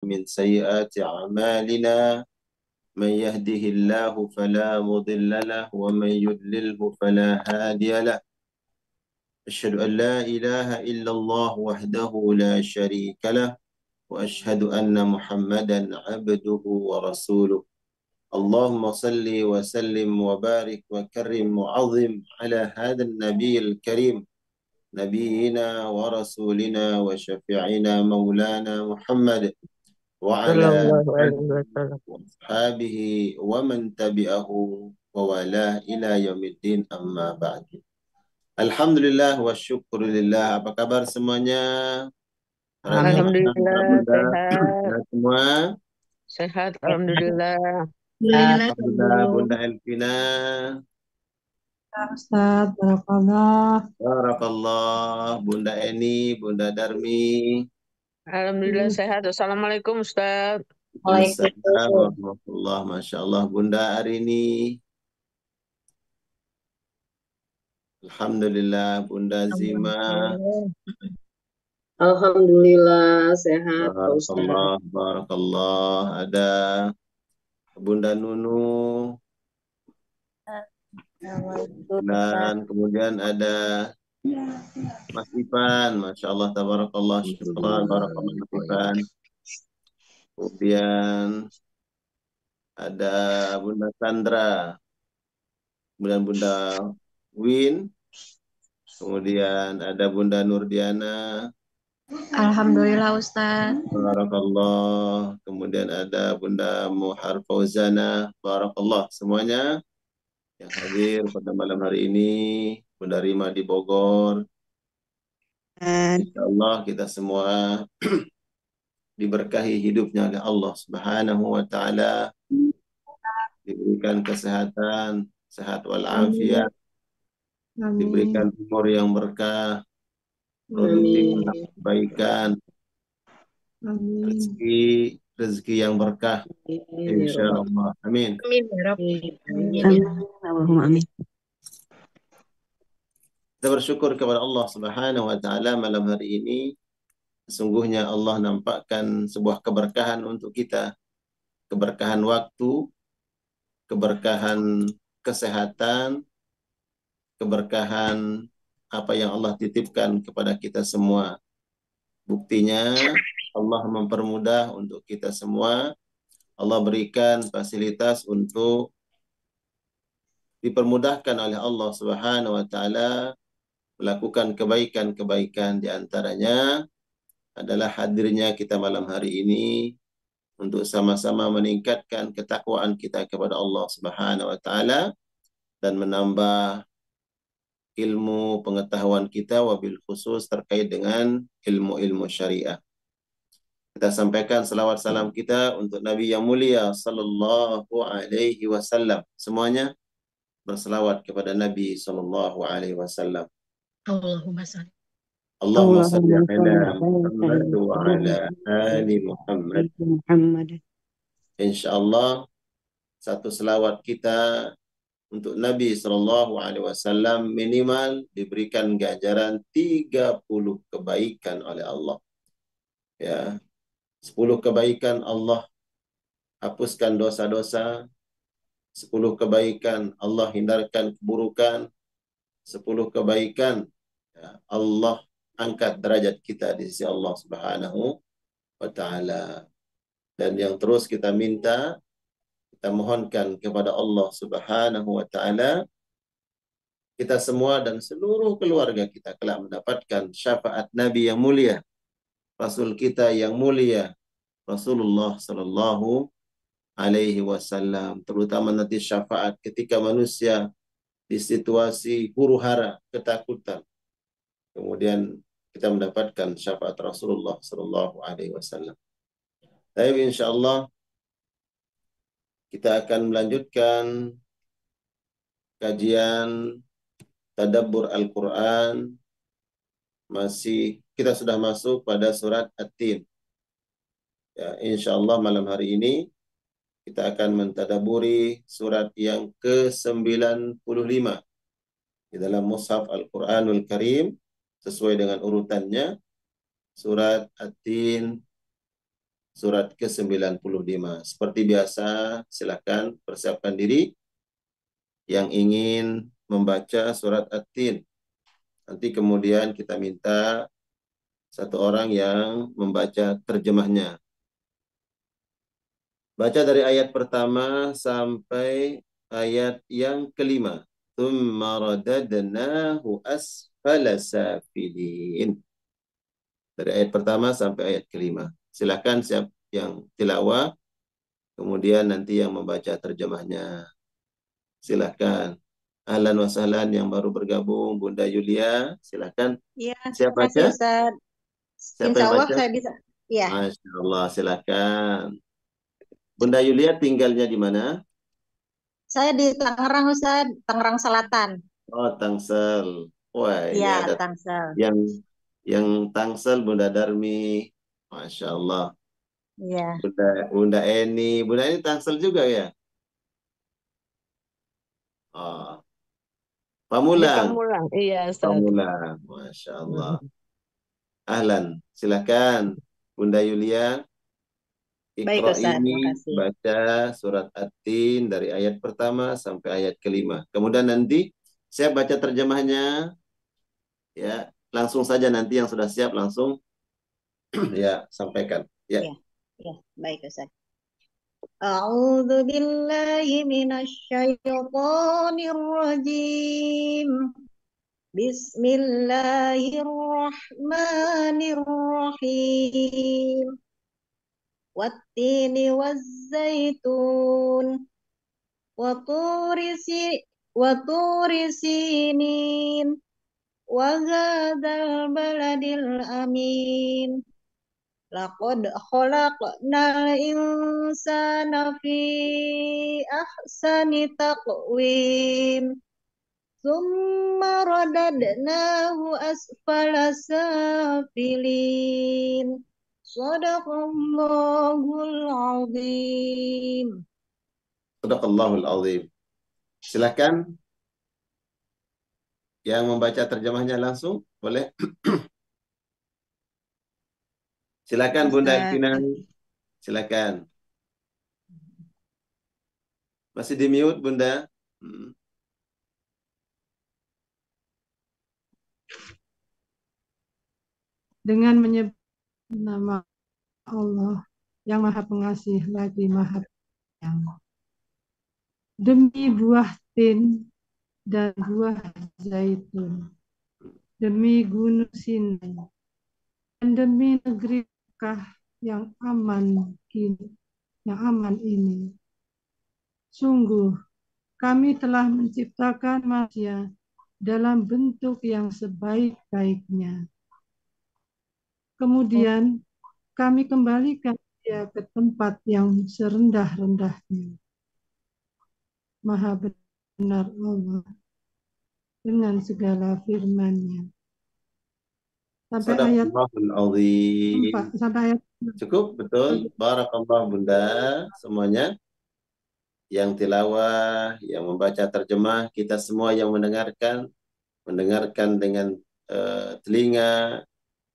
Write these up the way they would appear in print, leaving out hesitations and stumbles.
من سيئات أعمالنا من يهده الله فلا مضل له ومن يضلله فلا هادي له أشهد أن لا إله إلا الله وحده لا شريك له وأشهد أن محمدا عبده ورسوله اللهم صل وسلم وبارك وكرم وعظم على هذا النبي الكريم نبينا ورسولنا وشفيعنا مولانا محمد وعلى Sallallahu آله alaihi wasallam. وأصحابه ومن تبعه ووالاه إلى يوم الدين أما بعد. Alhamdulillah wa syukurillah. Apa kabar semuanya? Para jamaah, para Alhamdulillah bunda, sehat, nah, semua. sehat. Alhamdulillah. Alhamdulillah, Alhamdulillah, Bunda Elvina. Ustaz. Barakallah. Barakallah, Bunda Eni, Bunda Darmi. Alhamdulillah sehat. Assalamualaikum Ustaz. Waalaikumsalam Waalaikumsalam. warahmatullah. Masya Allah, Bunda Arini. Alhamdulillah, Bunda Zima. Alhamdulillah sehat Pak Ustaz. Barakallah, barakallah. Ada Bunda Nunu. Dan kemudian ada Mas Ipan. Masya Allah, tabarakallah, syukran, barakallah Mas Ipan. Kemudian ada Bunda Sandra. Kemudian Bunda Win. Kemudian ada Bunda Nurdiana. Alhamdulillah Ustaz. Barakallah. Kemudian ada Bunda Muhar Fauzana. Barakallah. Semuanya yang hadir pada malam hari ini. Bunda Rima di Bogor. Insya Allah kita semua diberkahi hidupnya oleh Allah Subhanahu wa Ta'ala, diberikan kesehatan, sehat walafiat, diberikan umur yang berkah, produktif dalam kebaikan, rezeki yang berkah, insya Allah. Amin. Amin ya Rabbi. Amin. Allahumma amin. Kita bersyukur kepada Allah Subhanahu wa Ta'ala malam hari ini. Sesungguhnya Allah nampakkan sebuah keberkahan untuk kita. Keberkahan waktu, keberkahan kesehatan, keberkahan apa yang Allah titipkan kepada kita semua. Buktinya Allah mempermudah untuk kita semua. Allah berikan fasilitas untuk dipermudahkan oleh Allah Subhanahu wa Ta'ala melakukan kebaikan-kebaikan, di antaranya adalah hadirnya kita malam hari ini untuk sama-sama meningkatkan ketakwaan kita kepada Allah Subhanahu wa Ta'ala dan menambah ilmu pengetahuan kita, wabil khusus terkait dengan ilmu-ilmu syariah. Kita sampaikan salawat salam kita untuk Nabi yang mulia sallallahu alaihi wasallam. Semuanya berselawat kepada Nabi sallallahu alaihi wasallam. Allahumma salli. Allahumma salli ala Muhammad wa ala ali Muhammad. Insyaallah satu selawat kita untuk Nabi sallallahu alaihi wasallam minimal diberikan ganjaran 30 kebaikan oleh Allah. Ya. 10 kebaikan Allah hapuskan dosa-dosa, 10 kebaikan Allah hindarkan keburukan, 10 kebaikan ya, Allah angkat derajat kita di sisi Allah Subhanahu wa Ta'ala. Dan yang terus kita minta, kita mohonkan kepada Allah Subhanahu wa Ta'ala, kita semua dan seluruh keluarga kita kelak mendapatkan syafaat Nabi yang mulia, Rasul kita yang mulia, Rasulullah sallallahu alaihi wasallam, terutama nanti syafaat ketika manusia di situasi huru-hara, ketakutan. Kemudian kita mendapatkan syafaat Rasulullah sallallahu alaihi wasallam. Tapi insyaallah kita akan melanjutkan kajian tadabbur Al-Qur'an. Masih kita sudah masuk pada surat At-Tin. Ya, insyaallah malam hari ini kita akan mentadaburi surat yang ke-95 di dalam Mushaf Al-Quranul Karim sesuai dengan urutannya. Surat At-Tin, surat ke-95. Seperti biasa, silakan persiapkan diri yang ingin membaca surat At-Tin. Nanti kemudian kita minta satu orang yang membaca terjemahnya. Baca dari ayat pertama sampai ayat yang kelima. Tsumma radadnahu asfala safilin. Dari ayat pertama sampai ayat kelima. Silakan siap yang tilawah, kemudian nanti yang membaca terjemahnya. Silakan. Ahlan wa sahlan yang baru bergabung, Bunda Yulia, silakan. Iya, Siap terima kasih baca? Ustaz. Siapa Insya yang Allah baca? saya bisa. Iya, Masya Allah, silakan. Bunda Yulia tinggalnya di mana? saya di Tangerang Ustaz, Tangerang Selatan. Oh, Tangsel. Wah, ini Iya, ada Tangsel. yang Tangsel, Bunda Darmi. Masya Allah. Iya, Bunda Eni. Bunda Eni Tangsel juga ya? Oh, Di Pamulang. Pamulang. Iya, Ustaz. Pamulang. Masya Allah. Ahlan. Silakan. Bunda Yulia. baik Iqra Ustaz, ini terima kasih. baca surat At-Tin dari ayat pertama sampai ayat kelima. Kemudian nanti saya baca terjemahnya, ya. Langsung saja nanti yang sudah siap langsung ya sampaikan. Ya. Iya, iya, baik Ustaz. A'udzu billahi minasyaitonir rajim. Bismillahirrahmanirrahim. Wattini wazzaitun. Waturi si Waturi sinin wa hadzal baladil amin. Laqad khalaqnal insana fi ahsani taqwim. Tsumma radadnahu asfala safilin. Sadaqallahul azim. Sadaqallahul azim. Silakan yang membaca terjemahnya langsung, boleh? Silakan Bunda Ustaz. Elvina. Silakan. Masih di mute Bunda? Hmm. Dengan menyebut nama Allah yang Maha Pengasih lagi Maha Penyayang. Demi buah tin dan buah zaitun, demi gunung Sinai, dan demi negeri Mekah yang aman ini. Sungguh, kami telah menciptakan manusia dalam bentuk yang sebaik-baiknya. Kemudian kami kembalikan dia ke tempat yang serendah-rendahnya. Maha benar Allah dengan segala firman-Nya. Sampai ayat Sadaqallahul azim. 4, sampai ayat Cukup, betul. Barakallah Bunda semuanya. Yang tilawah, yang membaca terjemah, kita semua yang mendengarkan dengan telinga,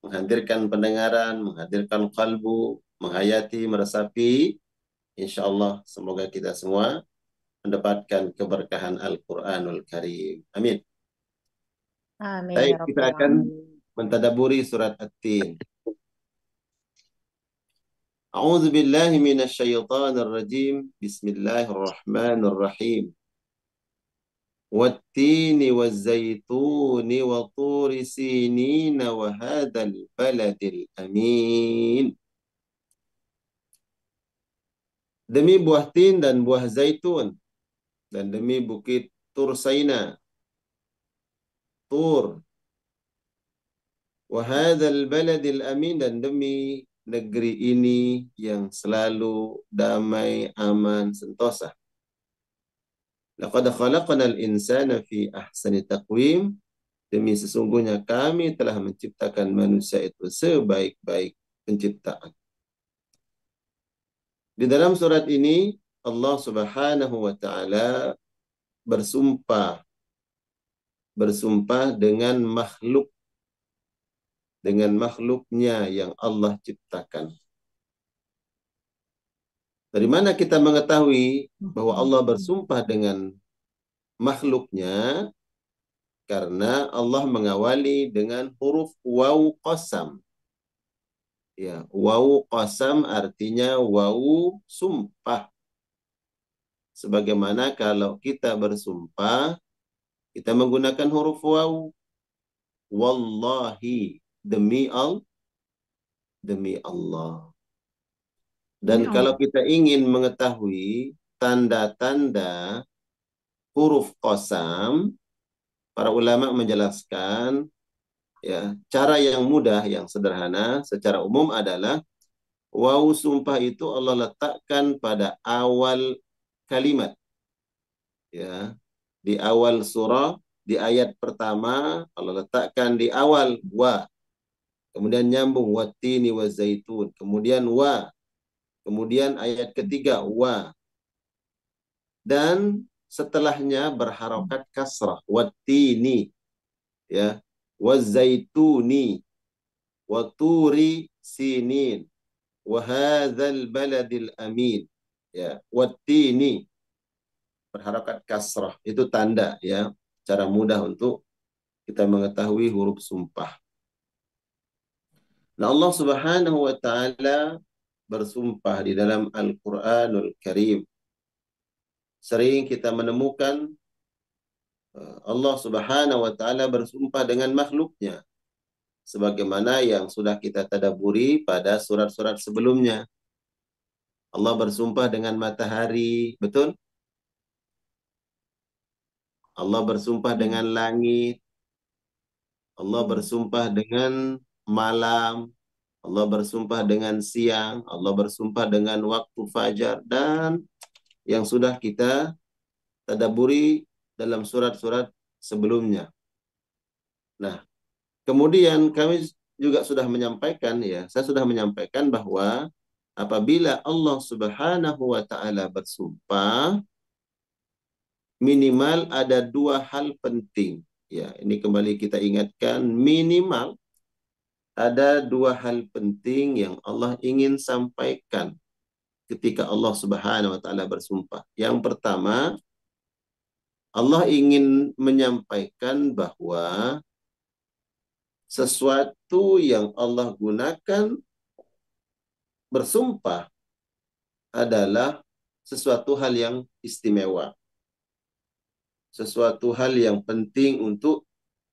menghadirkan pendengaran, menghadirkan kalbu, menghayati, meresapi. Insya Allah semoga kita semua mendapatkan keberkahan Al-Quranul Karim. Amin. Amin ya Baik, kita rabbal akan alamin. mentadaburi surat At-Tin. A'udzu billahi minasyaitonir rajim. Bismillahirrahmanirrahim. Wattini wazzaituni wa turi sinina wa hadzal baladil amin. Demi buah tin dan buah zaitun dan demi bukit Tur Saina, Tur, wa hadzal baladil amin, dan demi negeri ini yang selalu damai, aman, sentosa. Laqad khalaqnal insana fi ahsani taqwim. Demi sesungguhnya kami telah menciptakan manusia itu sebaik-baik penciptaan. Di dalam surat ini Allah Subhanahu wa taala bersumpah dengan makhluknya yang Allah ciptakan. Dari mana kita mengetahui bahwa Allah bersumpah dengan makhluknya? Karena Allah mengawali dengan huruf waw qasam. Ya, waw qasam artinya waw sumpah. Sebagaimana kalau kita bersumpah, kita menggunakan huruf waw. Wallahi, demi Allah. Dan kalau kita ingin mengetahui tanda-tanda huruf qasam, para ulama menjelaskan ya, cara yang mudah, yang sederhana secara umum adalah waw sumpah itu Allah letakkan pada awal kalimat. Ya, di awal surah, di ayat pertama Allah letakkan di awal wa, kemudian nyambung wattini wa zaitun, kemudian wa, kemudian ayat ketiga wa, dan setelahnya berharokat kasrah, wattini, ya, wazaituni, waturi sinin, wahadzal baladil amin, ya, wattini, berharokat kasrah. Itu tanda, ya, cara mudah untuk kita mengetahui huruf sumpah. Nah, Allah Subhanahu wa taala bersumpah di dalam Al-Qur'anul Karim. Sering kita menemukan Allah Subhanahu wa taala bersumpah dengan makhluknya, sebagaimana yang sudah kita tadaburi pada surat-surat sebelumnya. Allah bersumpah dengan matahari, betul? Allah bersumpah dengan langit. Allah bersumpah dengan malam. Allah bersumpah dengan siang. Allah bersumpah dengan waktu fajar, dan yang sudah kita tadaburi dalam surat-surat sebelumnya. Nah, kemudian kami juga sudah menyampaikan, ya, saya sudah menyampaikan bahwa apabila Allah Subhanahu wa taala bersumpah, minimal ada dua hal penting. Ya, ini kembali kita ingatkan, minimal ada dua hal penting yang Allah ingin sampaikan ketika Allah Subhanahu wa taala bersumpah. Yang pertama, Allah ingin menyampaikan bahwa sesuatu yang Allah gunakan bersumpah adalah sesuatu hal yang istimewa. Sesuatu hal yang penting untuk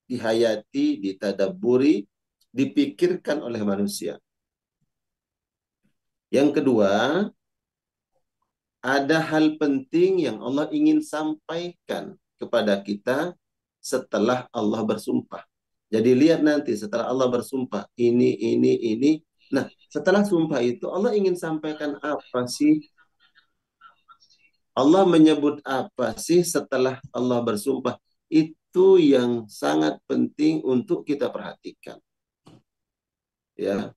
dihayati, ditadaburi, dipikirkan oleh manusia. Yang kedua, ada hal penting yang Allah ingin sampaikan kepada kita setelah Allah bersumpah. Jadi lihat nanti setelah Allah bersumpah, ini. Nah, setelah sumpah itu Allah ingin sampaikan apa sih? Allah menyebut apa sih setelah Allah bersumpah? Itu yang sangat penting untuk kita perhatikan. Ya.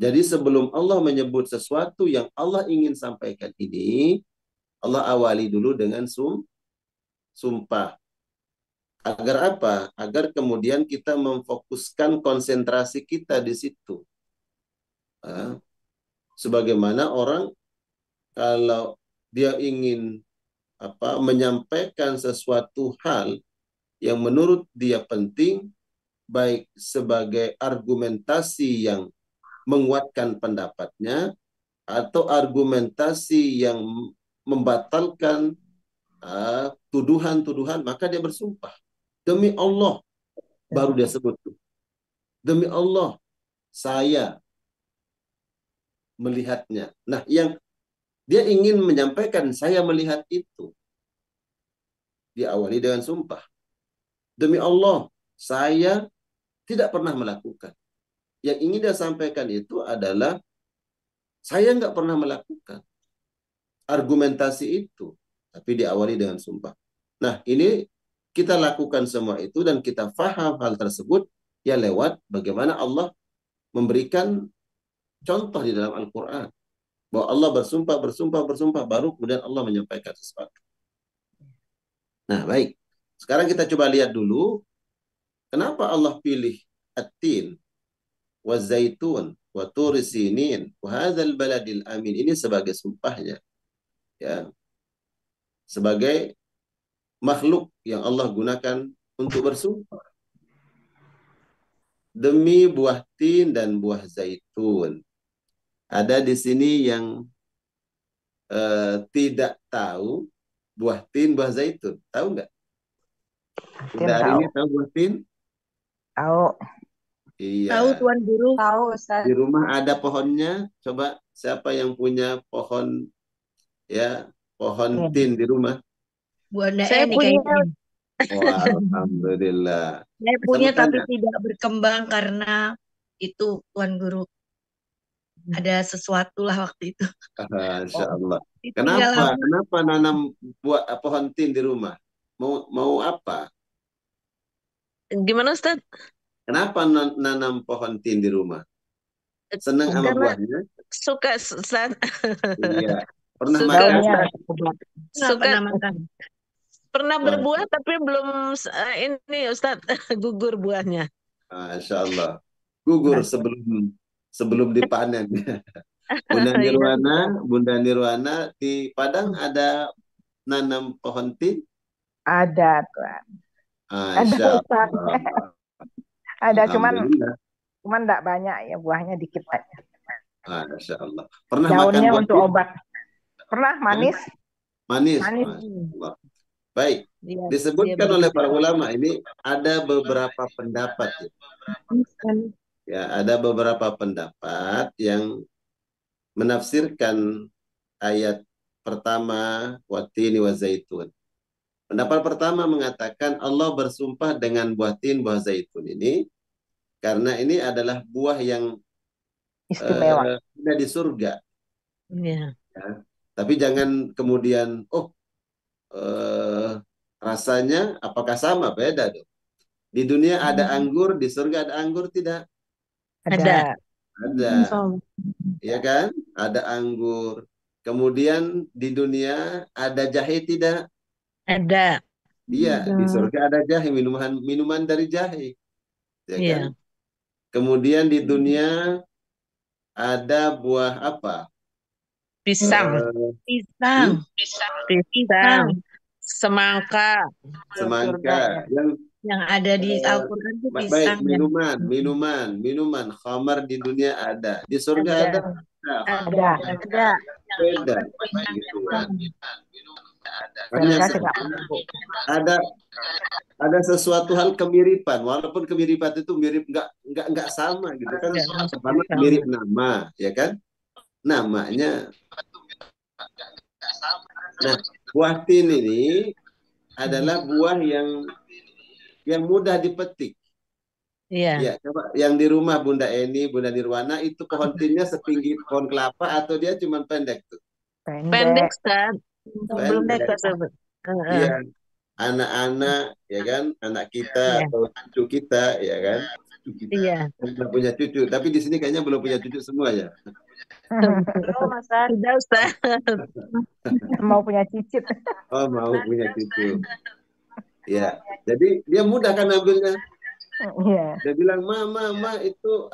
Jadi sebelum Allah menyebut sesuatu yang Allah ingin sampaikan ini, Allah awali dulu dengan sumpah. Agar apa? Agar kemudian kita memfokuskan konsentrasi kita di situ. Sebagaimana orang kalau dia ingin menyampaikan sesuatu hal yang menurut dia penting, baik sebagai argumentasi yang menguatkan pendapatnya atau argumentasi yang membatalkan tuduhan-tuduhan, maka dia bersumpah. Demi Allah, baru dia sebut. Demi Allah, saya melihatnya. Nah, yang dia ingin menyampaikan, saya melihat itu, diawali dengan sumpah. Demi Allah, saya tidak pernah melakukan. Yang ingin dia sampaikan itu adalah, saya nggak pernah melakukan argumentasi itu, tapi diawali dengan sumpah. Nah, ini kita lakukan semua itu dan kita faham hal tersebut ya lewat bagaimana Allah memberikan contoh di dalam Al-Quran. Bahwa Allah bersumpah, baru kemudian Allah menyampaikan sesuatu. Nah, baik. Sekarang kita coba lihat dulu, kenapa Allah pilih at-tin wa zaitun wa turi sinin wa hadzal baladil amin. Ini sebagai sumpahnya, ya, sebagai makhluk yang Allah gunakan untuk bersumpah. Demi buah tin dan buah zaitun. Ada di sini yang tidak tahu buah tin, buah zaitun. Tahu nggak? Udah hari ini tahu buah tin? Tahu. Iya. Tahu Tuan Guru. Tahu Ustaz. Di rumah ada pohonnya. Coba siapa yang punya pohon, ya, pohon tin di rumah? Bunda Saya Eni punya. kayaknya. Wah, alhamdulillah. Saya Bisa punya tapi bertanya? tidak berkembang karena itu Tuan Guru. Ada sesuatu lah waktu itu. Insya Allah. Tinggal Kenapa? aku. Kenapa nanam buat pohon tin di rumah? Mau apa? Gimana Ustaz? Kenapa nanam pohon tin di rumah? Senang sama Karena buahnya? suka Ustaz. Iya. Pernah Suka makan? Daunnya Nggak Suka pernah makan. pernah Wah, berbuah tapi belum ini Ustaz gugur buahnya. Insya Allah. Gugur sebelum dipanen. Bunda Iya. Nirwana di Padang ada nanam pohon tin? ada Tuan. Ada Insya Ustaz. Allah. Ada cuman Alhamdulillah. enggak banyak ya, buahnya dikit aja. Insya Allah. Pernah makan Daunnya buah untuk tin? obat. Pernah manis? Manis. Manis. Masya Allah. Baik. Dia Disebutkan oleh para ulama ini ada beberapa pendapat, ya. Ya, ada beberapa pendapat yang menafsirkan ayat pertama watini wa zaitun. Pendapat pertama mengatakan Allah bersumpah dengan buah tin, buah zaitun ini karena ini adalah buah yang Istimewa. ada di surga. Iya. Ya. Tapi jangan kemudian rasanya apakah sama? Beda dong. Di dunia ada anggur, di surga ada anggur tidak? Ada. Ada. Ya kan? Ada anggur. Kemudian di dunia ada jahe tidak? Ada. Iya, di surga ada jahe, minuman dari jahe. Ya Iya. kan? Kemudian di dunia ada buah apa? Pisang. Pisang. Pisang. Semangka. Semangka. Yang ada di Al-Quran itu Baik, pisang. minuman. Khamar di dunia ada. Di surga ada? Ada. Beda. Hanya ada sesuatu hal kemiripan, walaupun kemiripan itu mirip nggak sama gitu kan, sama mirip nama, ya kan, namanya. Nah, buah tin ini adalah buah yang mudah dipetik. Iya. Ya, coba yang di rumah Bunda Eni, Bunda Nirwana itu pohon tinnya setinggi pohon kelapa atau dia cuma pendek tuh? Pendek, Ustaz. Belum Pendek. dekat. Iya. Anak-anak, ya kan, anak kita atau cucu kita, ya kan, Iya. kita punya cucu. Tapi di sini kayaknya belum punya cucu semua ya. Belum Ustaz. Sudah Ustaz. Mau punya cicit. Oh, mau punya cucu. Ya, jadi dia mudah kan ambilnya. Iya. Dia bilang, mama itu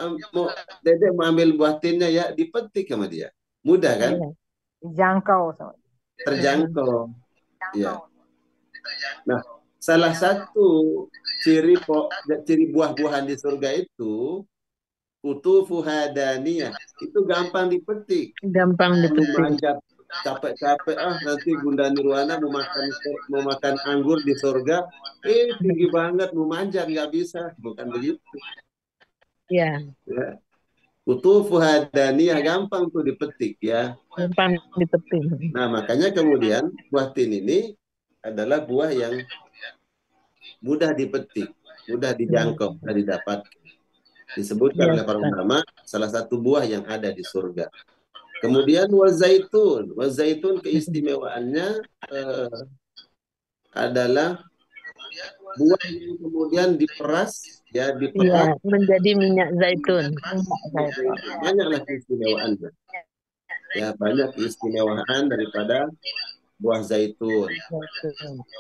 Dedek mau ambil buah tinnya ya, dipetik sama dia. Mudah kan? Dijangkau. Terjangkau. Ya. Nah, salah satu ciri buah-buahan di surga itu kutufu hadaniyah. Itu gampang dipetik. Gampang dipetik. Memanjat capek-capek nanti Bunda Nirwana mau makan anggur di surga, tinggi banget mau manjat nggak bisa, bukan begitu. Ya. Kutufu hadaniyah gampang tuh dipetik ya. Gampang dipetik. Nah, makanya kemudian buah tin ini adalah buah yang mudah dipetik, mudah dijangkau, mudah didapat. Disebutkan oleh para ulama salah satu buah yang ada di surga. Kemudian wazaitun keistimewaannya adalah buah yang kemudian diperas menjadi minyak zaitun. Banyaklah keistimewaannya. Ya, banyak keistimewaan daripada buah zaitun.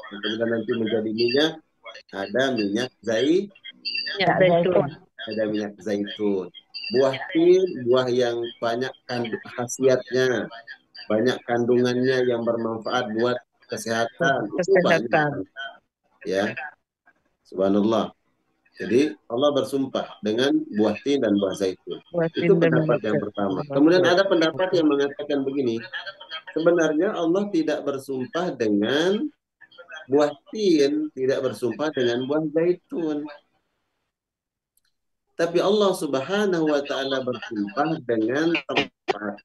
Kemudian nanti menjadi minyak, ada minyak zaitun. Ada minyak zaitun. buah tin, buah yang banyak khasiatnya, banyak kandungannya yang bermanfaat buat kesehatan. Itu banyak, Kesehatan. ya. Subhanallah. Jadi Allah bersumpah dengan buah tin dan buah zaitun. Buah Itu tin dan pendapat yang buah pertama. zaitun. Kemudian ada pendapat yang mengatakan begini. Sebenarnya Allah tidak bersumpah dengan buah tin, tidak bersumpah dengan buah zaitun. Tapi Allah Subhanahu wa taala bersumpah dengan tempat.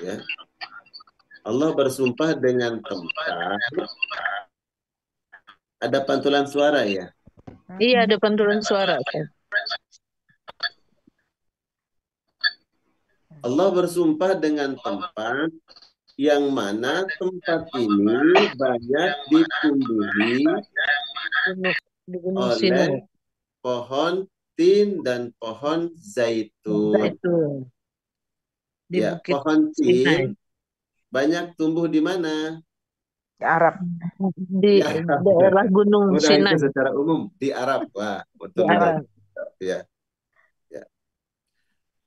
Ya. Allah bersumpah dengan tempat. Ada pantulan suara ya? Iya, ada pantulan suara. Allah bersumpah dengan tempat yang mana tempat ini banyak ditumbuhi Di Gunung oleh Sinai. pohon tin dan pohon zaitun. Zaitun. Di Ya, Bukit pohon Sinai. tin banyak tumbuh di mana? Di Arab. Di Ya, daerah Gunung udah itu Sinai. secara umum di Arab. Wah, Di betul betul. Arab. Ya. Ya.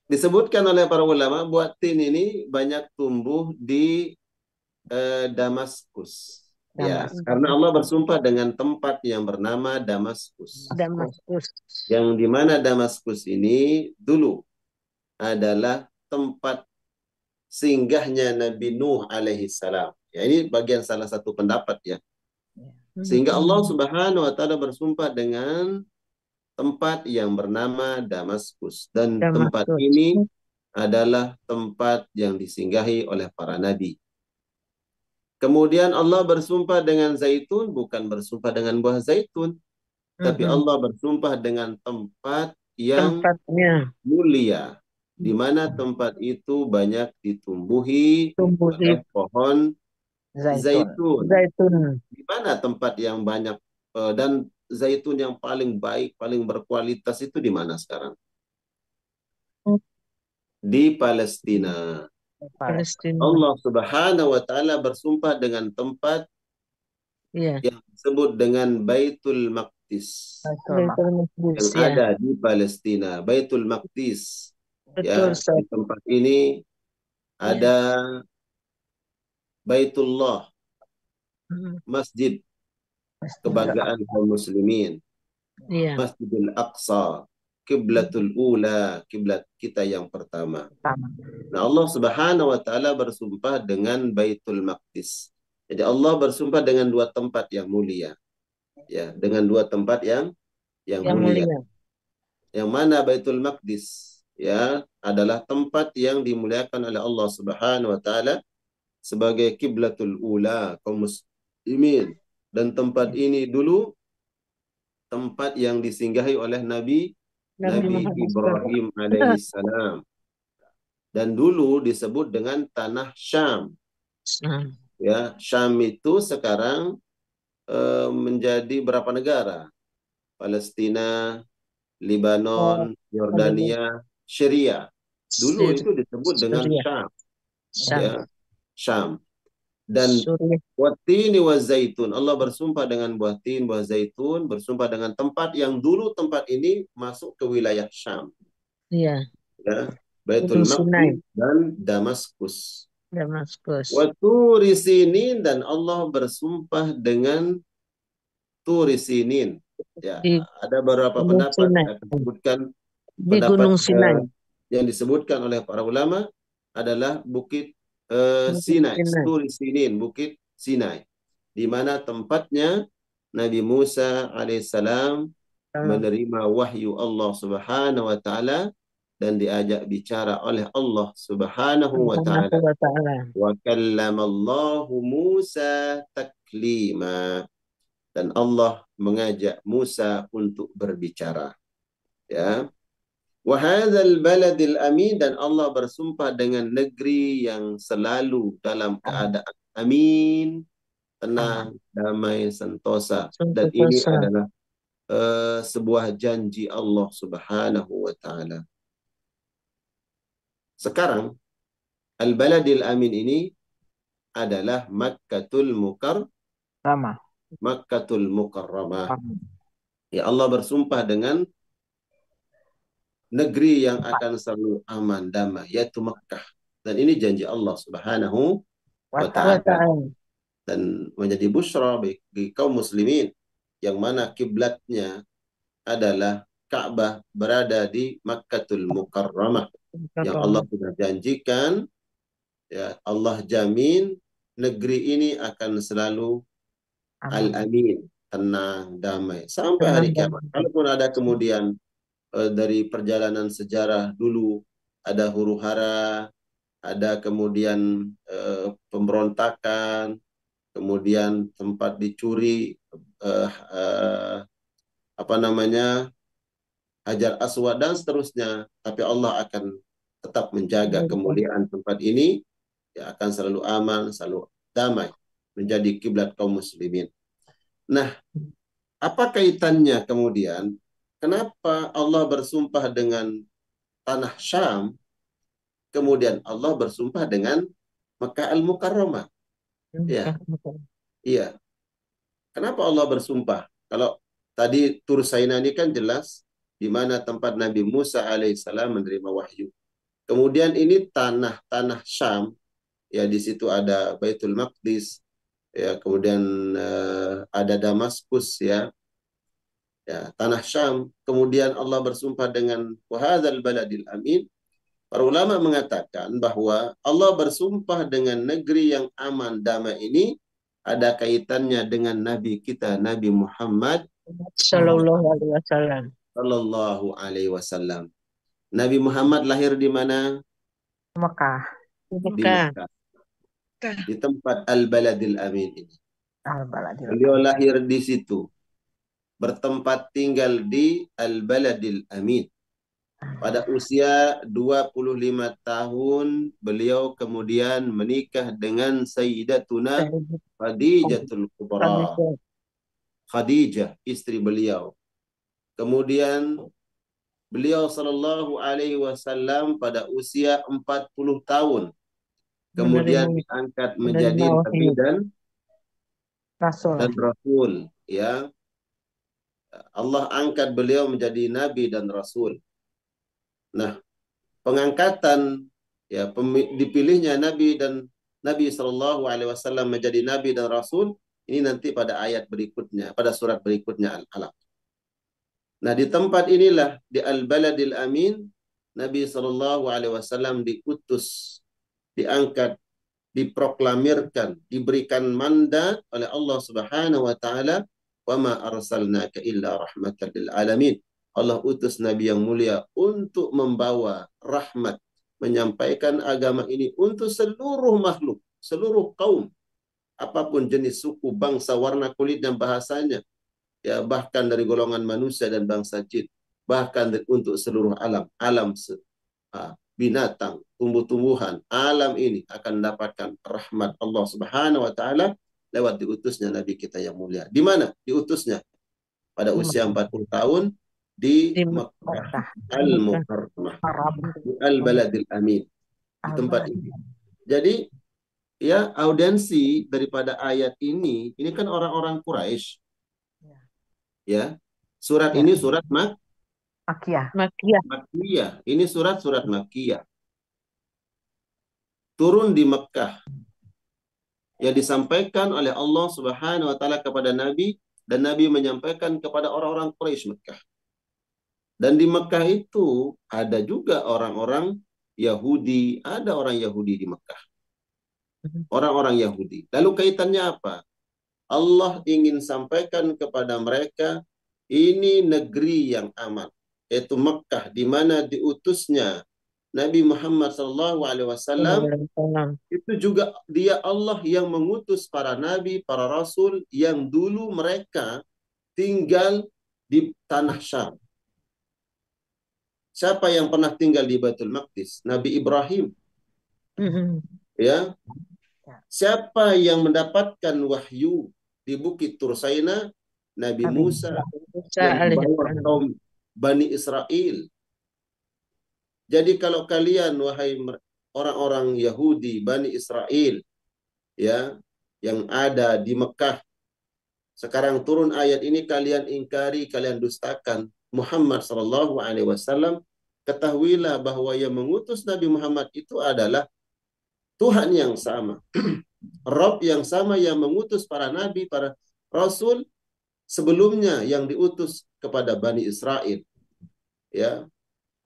Disebutkan oleh para ulama buah tin ini banyak tumbuh di Damaskus. Ya, karena Allah bersumpah dengan tempat yang bernama Damaskus. Damaskus. Yang di mana Damaskus ini dulu adalah tempat singgahnya Nabi Nuh alaihi salam. Ya, ini bagian salah satu pendapat ya. Sehingga Allah Subhanahu wa taala bersumpah dengan tempat yang bernama Damaskus, dan tempat Damaskus. ini adalah tempat yang disinggahi oleh para nabi. Kemudian Allah bersumpah dengan zaitun, bukan bersumpah dengan buah zaitun, tapi Allah bersumpah dengan tempat yang Tempatnya. mulia, di mana tempat itu banyak ditumbuhi oleh pohon zaitun. Zaitun. Di mana tempat yang banyak dan zaitun yang paling baik, paling berkualitas itu di mana sekarang? Di Palestina. Palestina. Allah Subhanahu wa taala bersumpah dengan tempat Iya. yang disebut dengan Baitul Maqdis Baitul Maqdis, yang ada di Palestina. Baitul Maqdis. Betul, Ya, di tempat ini ada Baitullah, masjid kebanggaan kaum muslimin. Iya. Masjidil Aqsa, kiblatul ula, kiblat kita yang pertama. Nah, Allah Subhanahu wa taala bersumpah dengan Baitul Maqdis. Jadi Allah bersumpah dengan dua tempat yang mulia. Ya, dengan dua tempat yang mulia. Yang mana Baitul Maqdis ya adalah tempat yang dimuliakan oleh Allah Subhanahu wa taala sebagai kiblatul ula kaum muslimin, dan tempat ini dulu tempat yang disinggahi oleh Nabi Ibrahim alaihissalam, dan dulu disebut dengan tanah Syam. Ya, Syam itu sekarang menjadi berapa negara? Palestina, Lebanon, Yordania, Syria. Dulu itu disebut dengan Syam. Ya, Syam. Dan watini wa zaitun, Allah bersumpah dengan buah tin, buah zaitun, bersumpah dengan tempat yang dulu tempat ini masuk ke wilayah Syam. Iya. Ya, Baitul Maqdis dan Damaskus. Wa Turi Sinin, dan Allah bersumpah dengan Turi Sinin. Ya, ada beberapa pendapat yang disebutkan pendapat yang disebutkan oleh para ulama adalah Bukit Sinai, Turi Sinin, Bukit Sinai, di mana tempatnya Nabi Musa alaihissalam menerima wahyu Allah Subhanahu wa taala dan diajak bicara oleh Allah Subhanahu wa taala. Wa kallamallahu Musa taklima, dan Allah mengajak Musa untuk berbicara. Ya. Wa hadzal baladil amin, dan Allah bersumpah dengan negeri yang selalu dalam keadaan amin, tenang, damai, sentosa. Dan ini adalah sebuah janji Allah Subhanahu wa taala. Sekarang al-baladil amin ini adalah Makkatul Mukarramah. Makkatul Mukarramah. Ya, Allah bersumpah dengan negeri yang akan selalu aman, damai, yaitu Mekah. Dan ini janji Allah Subhanahu wa Ta'ala. Dan menjadi busyra bagi kaum muslimin yang mana kiblatnya adalah Ka'bah berada di Makkatul Mukarramah, yang Allah sudah janjikan, ya, Allah jamin negeri ini akan selalu al-amin, tenang, damai sampai hari kiamat. Kalaupun ada kemudian dari perjalanan sejarah dulu ada huru-hara, ada kemudian pemberontakan, kemudian tempat dicuri apa namanya, Hajar Aswad dan seterusnya, tapi Allah akan tetap menjaga kemuliaan tempat ini, ya, akan selalu aman, selalu damai, menjadi kiblat kaum muslimin. Nah, apa kaitannya kemudian? Kenapa Allah bersumpah dengan tanah Syam, kemudian Allah bersumpah dengan Mekah Al-Mukarramah? Ya, iya. Kenapa Allah bersumpah? Kalau tadi Tur Saina ini kan jelas di mana tempat Nabi Musa alaihissalam menerima wahyu. Kemudian ini tanah Syam, ya, di situ ada Baitul Maqdis, ya, kemudian ada Damaskus, ya, tanah Syam. Kemudian Allah bersumpah dengan wahadzal baladil amin. Para ulama mengatakan bahwa Allah bersumpah dengan negeri yang aman, damai ini ada kaitannya dengan Nabi kita, Nabi Muhammad Sallallahu alaihi wasallam. Sallallahu alaihi wasallam. Nabi Muhammad lahir di mana? Mekah. Di Mekah. Mekah. Di tempat Al-Baladil Amin ini. Al-Baladil Beliau lahir di situ. Bertempat tinggal di Al-Baladil Amin. Pada usia 25 tahun, beliau kemudian menikah dengan Sayyidatuna Khadijatul Kubra. Khadijah, istri beliau. Kemudian beliau sallallahu alaihi wasallam pada usia 40 tahun. Kemudian diangkat menjadi nabi dan rasul, ya. Allah angkat beliau menjadi nabi dan rasul. Nah, pengangkatan, ya, dipilihnya Nabi sallallahu alaihi wasallam menjadi nabi dan rasul ini nanti pada ayat berikutnya, pada surat berikutnya Al-Alaq. Nah, di tempat inilah di Al-Baladil Amin Nabi sallallahu alaihi wasallam diutus, diangkat, diproklamirkan, diberikan mandat oleh Allah Subhanahu wa taala, "Wa ma arsalnaka illa rahmatan lil alamin." Allah utus Nabi yang mulia untuk membawa rahmat, menyampaikan agama ini untuk seluruh makhluk, seluruh kaum, apapun jenis suku, bangsa, warna kulit dan bahasanya, ya, bahkan dari golongan manusia dan bangsa jin, bahkan untuk seluruh alam binatang, tumbuh-tumbuhan, alam ini akan mendapatkan rahmat Allah Subhanahu wa taala lewat diutusnya Nabi kita yang mulia. Di mana diutusnya? Pada usia 40 tahun di Makkah Al-Mukarramah, di Al-Baladil Amin, di tempat ini. Jadi, ya, audiensi daripada ayat ini kan orang-orang Quraisy. Ya. Surat ini surat Makkiyah. Makkiyah. Ini surat-surat Makkiyah. Turun di Mekah. Yang disampaikan oleh Allah Subhanahu wa taala kepada Nabi, dan Nabi menyampaikan kepada orang-orang Quraisy Mekah. Dan di Mekah itu ada juga orang-orang Yahudi, ada orang Yahudi di Mekah. Orang-orang Yahudi. Lalu kaitannya apa? Allah ingin sampaikan kepada mereka, ini negeri yang aman, yaitu Mekah, di mana diutusnya Nabi Muhammad SAW. Itu juga dia Allah yang mengutus para nabi, para rasul yang dulu mereka tinggal di tanah Syam. Siapa yang pernah tinggal di Baitul Maqdis? Nabi Ibrahim. Ya. Siapa yang mendapatkan wahyu di Bukit Tur Saina? Nabi Musa yang membawa kaum Bani Israel. Jadi kalau kalian, wahai orang-orang Yahudi, Bani Israel, ya, yang ada di Mekah, sekarang turun ayat ini, kalian ingkari, kalian dustakan Muhammad sallallahu alaihi wasallam, ketahuilah bahwa yang mengutus Nabi Muhammad itu adalah Tuhan yang sama, Rabb yang sama yang mengutus para nabi, para rasul sebelumnya yang diutus kepada Bani Israel. Ya,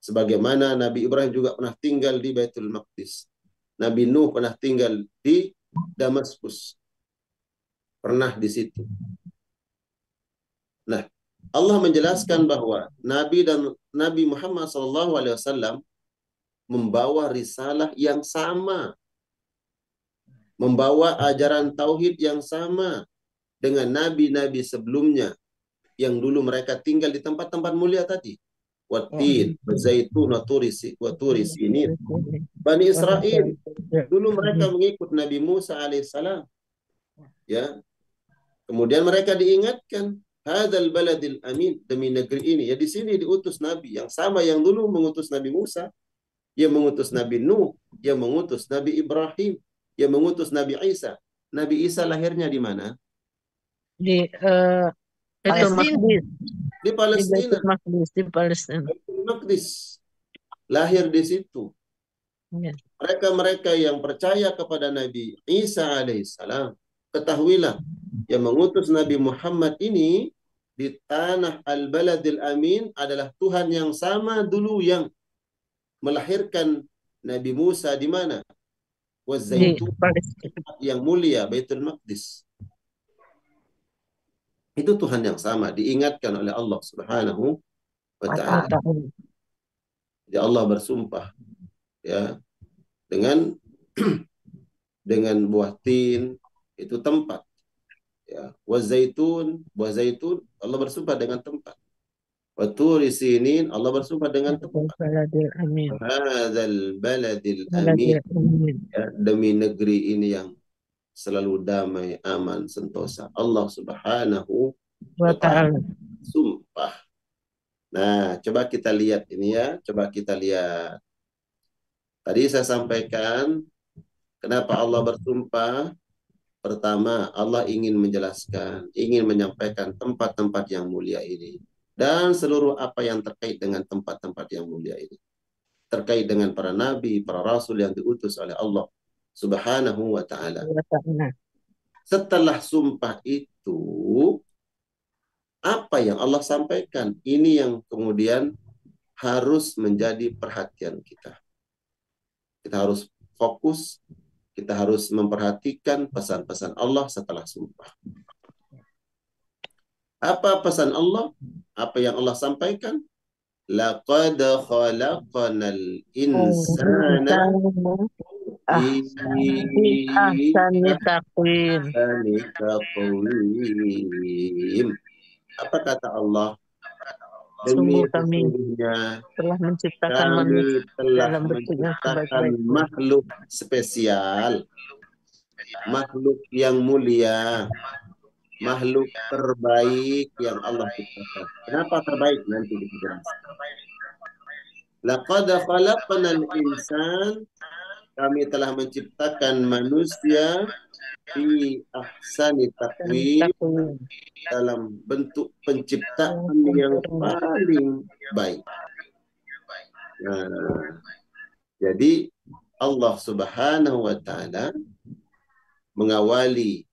sebagaimana Nabi Ibrahim juga pernah tinggal di Baitul Maqdis. Nabi Nuh pernah tinggal di Damaskus. Pernah di situ. Nah, Allah menjelaskan bahwa Nabi Muhammad SAW membawa risalah yang sama, membawa ajaran tauhid yang sama dengan nabi-nabi sebelumnya yang dulu mereka tinggal di tempat-tempat mulia tadi. Watin, Zaitun, Waturi Sinin. Bani Israel dulu mereka mengikut Nabi Musa alaihissalam. Ya. Kemudian mereka diingatkan, hadzal baladil amin, demi negeri ini. Ya, di sini diutus nabi yang sama yang dulu mengutus Nabi Musa, yang mengutus Nabi Nuh, yang mengutus Nabi Ibrahim, yang mengutus Nabi Isa. Nabi Isa lahirnya di mana? Di Baitul Maqdis. Di Palestina. Di Palestina. Baitul Maqdis. Lahir di situ. Ya. Mereka-mereka yang percaya kepada Nabi Isa alaihissalam, ketahuilah yang mengutus Nabi Muhammad ini di tanah Al-Baladil Amin adalah Tuhan yang sama dulu yang melahirkan Nabi Musa di mana? Wazaitun, yang mulia, Baitul Maqdis. Itu Tuhan yang sama, diingatkan oleh Allah Subhanahu wa ta'ala. Ya, Allah bersumpah ya dengan buah tin, itu tempat. Ya, buah zaitun Allah bersumpah dengan tempat. Waturi sinin, Allah bersumpah dengan tempat. Hadzal baladil amin. Ya, demi negeri ini yang selalu damai, aman, sentosa. Allah Subhanahu wa ta'ala sumpah. Nah, coba kita lihat ini ya. Coba kita lihat. Tadi saya sampaikan kenapa Allah bersumpah. Pertama, Allah ingin menjelaskan, ingin menyampaikan tempat-tempat yang mulia ini. Dan seluruh apa yang terkait dengan tempat-tempat yang mulia ini. Terkait dengan para nabi, para rasul yang diutus oleh Allah Subhanahu wa ta'ala. Setelah sumpah itu, apa yang Allah sampaikan? Ini yang kemudian harus menjadi perhatian kita. Kita harus fokus, kita harus memperhatikan pesan-pesan Allah setelah sumpah. Apa pesan Allah? Apa yang Allah sampaikan? Laqad khalaqnal insana ahsani taqwim. Apa kata Allah? Sungguh kami Sesungguhnya telah menciptakan manusia dalam bentuk yang sebaik-baiknya. makhluk spesial, makhluk yang mulia, makhluk terbaik yang Allah ciptakan. Kenapa terbaik? Nanti kita jelaskan. Laqad khalaqnal insan, kami telah menciptakan manusia fi ahsani taqwim, dalam bentuk penciptaan yang paling baik. Nah, jadi Allah Subhanahu wa ta'ala mengawali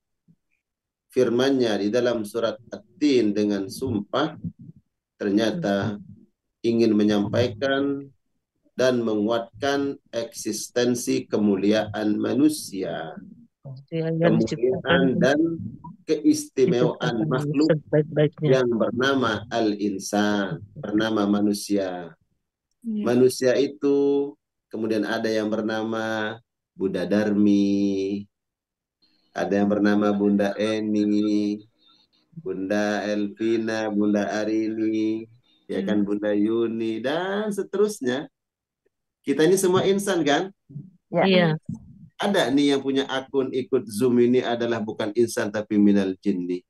firman-Nya di dalam surat At-Tin dengan sumpah, ternyata ingin menyampaikan dan menguatkan eksistensi kemuliaan manusia, kemuliaan dan keistimewaan makhluk yang bernama Al-Insan, bernama manusia. Manusia itu kemudian ada yang bernama Bunda Darmi, ada yang bernama Bunda Eni, Bunda Elvina, Bunda Arini, ya kan, Bunda Yuni, dan seterusnya. Kita ini semua insan kan? Iya. Ada nih yang punya akun ikut Zoom ini adalah bukan insan tapi minal jinni.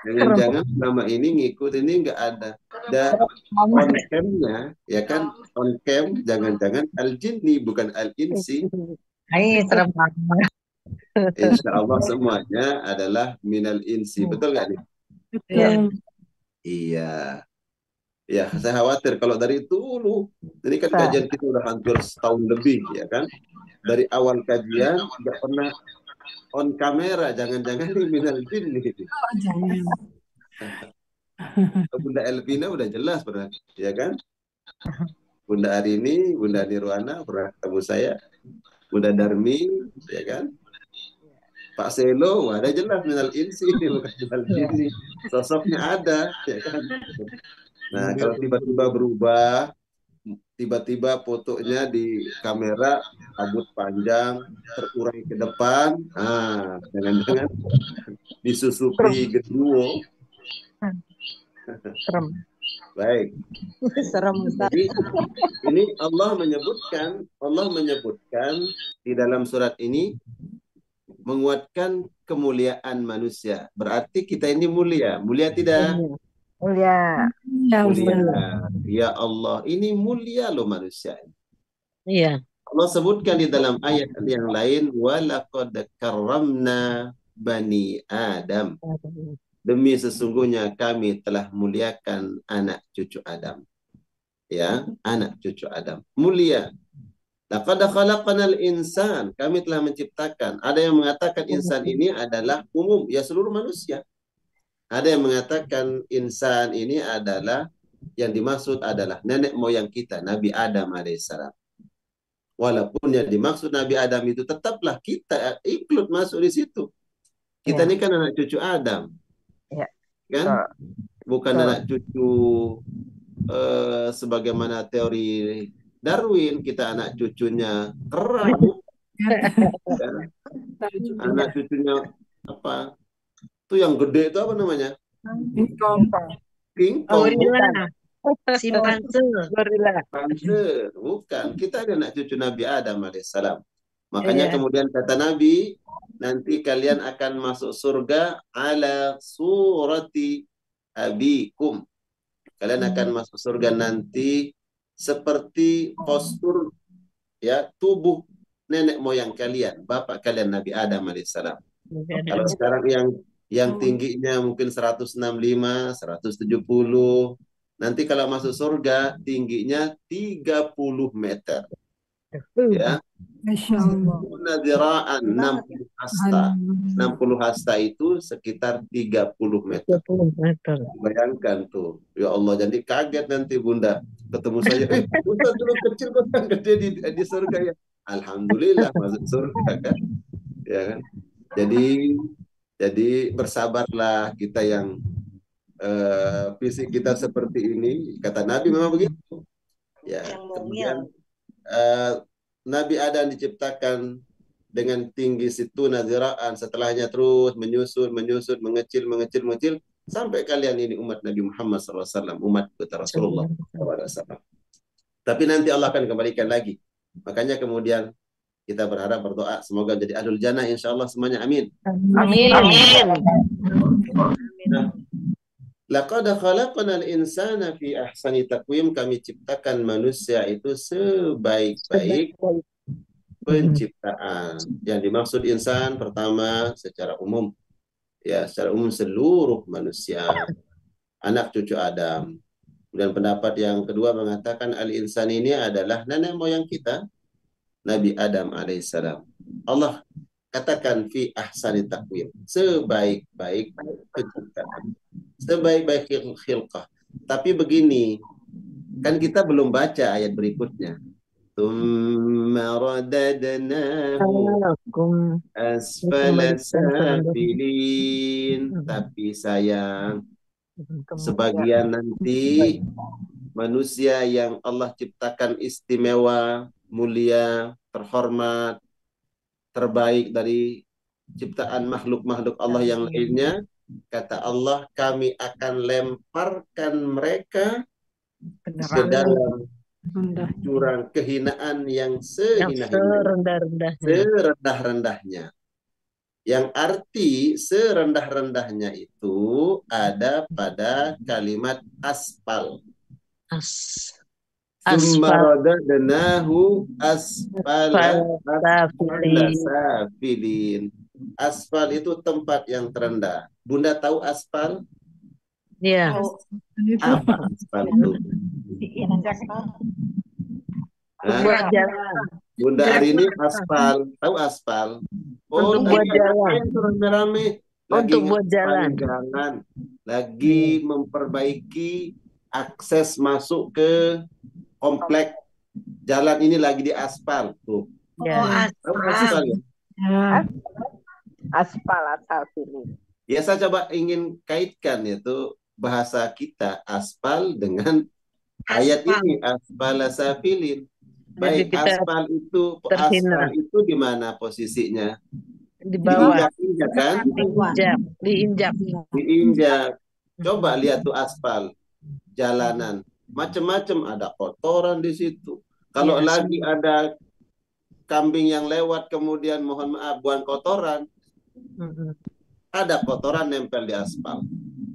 Jangan-jangan selama ini ngikut ini nggak ada. Dan on cam-nya, ya kan, on cam, jangan-jangan al jinni bukan al insi. Serem banget. Insya Allah semuanya adalah minal insi, betul nggak nih? Iya. Iya. Ya, saya khawatir kalau dari dulu, ini kan Sa- kajian kita udah hampir setahun lebih, ya kan? Dari awal kajian nggak pernah on kamera, jangan-jangan ini minal jin nih. Oh, jangan. Bunda Elvina udah jelas pernah, ya kan? Bunda Arini, Bunda Nirwana pernah ketemu saya, Bunda Darmi, ya kan? Pak Selo, ada jelas minal insi, bukan minal ya. jinni. Sosoknya ada, ya kan? Nah, kalau tiba-tiba berubah, tiba-tiba fotonya di kamera rambut panjang terurai ke depan, jangan-jangan disusupi Serem. genderuwo. Serem. Baik, Serem Ustaz. jadi ini Allah menyebutkan di dalam surat ini menguatkan kemuliaan manusia. Berarti kita ini mulia tidak? Mulia. Ya, Mulia. Ustaz. Ya Allah, ini mulia loh manusia. Iya. Allah sebutkan di dalam ayat yang lain, walaqad karramna bani Adam. Demi sesungguhnya kami telah muliakan anak cucu Adam. Ya, anak cucu Adam. Mulia. Laqad khalaqanal insan. Kami telah menciptakan. Ada yang mengatakan insan ini adalah umum, ya seluruh manusia. Ada yang mengatakan insan ini adalah, yang dimaksud adalah nenek moyang kita, Nabi Adam alaihissalam. Walaupun yang dimaksud Nabi Adam itu tetaplah kita include masuk di situ. Kita Ya. ini kan anak cucu Adam. Ya. Kan? Bukan Betul. anak cucu sebagaimana teori Darwin, kita anak cucunya kera, ya. Anak cucunya apa? Itu yang gede itu apa namanya? King Kong. Gorila. Simpanse. Gorila. Panse. Bukan. Kita ada anak cucu Nabi Adam alaihissalam. Makanya Iya. kemudian kata Nabi, nanti kalian akan masuk surga ala surati abikum. Kalian akan masuk surga nanti seperti postur, ya, tubuh nenek moyang kalian, bapak kalian Nabi Adam alaihissalam. Kalau sekarang yang tingginya mungkin 165, 170, nanti kalau masuk surga tingginya 30 meter. Ya. Masya Allah. Nadiraan 60 hasta. 60 hasta itu sekitar 30 meter. 20 meter. Bayangkan tuh. Ya Allah, jadi kaget nanti Bunda ketemu saya. Bunda dulu kecil kok yang gede di surga ya. Alhamdulillah masuk surga kan. Ya kan. Jadi bersabarlah kita yang fisik kita seperti ini. Kata Nabi memang begitu. Ya, kemudian Nabi Adam diciptakan dengan tinggi situ naziraan, setelahnya terus menyusut, mengecil sampai kalian ini umat Nabi Muhammad SAW, umat putra Rasulullah SAW. Tapi nanti Allah akan kembalikan lagi. Makanya kemudian kita berharap, berdoa semoga jadi ahlul jannah insyaallah semuanya, amin. Amin. Nah, laqad khalaqnal insana fi ahsani taqwim, kami ciptakan manusia itu sebaik-baik penciptaan. Yang dimaksud insan pertama secara umum, ya secara umum seluruh manusia, anak cucu Adam. Dan pendapat yang kedua mengatakan al-insan ini adalah nenek moyang kita, Nabi Adam alaihissalam. Allah katakan fi ahsani taqwim, sebaik-baik penciptaan, sebaik-baik khilqah. Tapi begini, kan kita belum baca ayat berikutnya. Tsumma radadnahu asfala safilin. Tapi sayang, sebagian nanti manusia yang Allah ciptakan istimewa, mulia, terhormat, terbaik dari ciptaan makhluk-makhluk Allah yang lainnya, kata Allah, kami akan lemparkan mereka ke dalam jurang kehinaan yang serendah-rendahnya. Yang arti serendah-rendahnya itu ada pada kalimat aspal. Summaradadnahu asfala safilin. Aspal itu tempat yang terendah. Bunda tahu aspal? Ya, Oh, Itu Apa aspal itu? diinjak. untuk Hah? buat jalan. Bunda Arini aspal, tahu aspal? Oh, Untuk tadi buat jalan. ngapain tuh rame-rame? Lagi Untuk buat ngaspalin jalan. jalan, lagi memperbaiki akses masuk ke komplek. Jalan ini lagi diaspal tuh. Oh, Ya, Tahu aspal. aspal ya? ya. Aspal asal sini. Ya saya coba ingin kaitkan itu bahasa kita aspal dengan ayat Aspal. ini aspala safilin. jadi Baik, kita aspal terhina itu di mana posisinya? di bawah, Diinjak-injak kan? diinjak. Diinjak. Coba lihat tuh aspal jalanan. Macam-macam ada kotoran di situ. Kalau Ya, lagi ada kambing yang lewat kemudian mohon maaf buang kotoran, Mm-mm. ada kotoran nempel di aspal.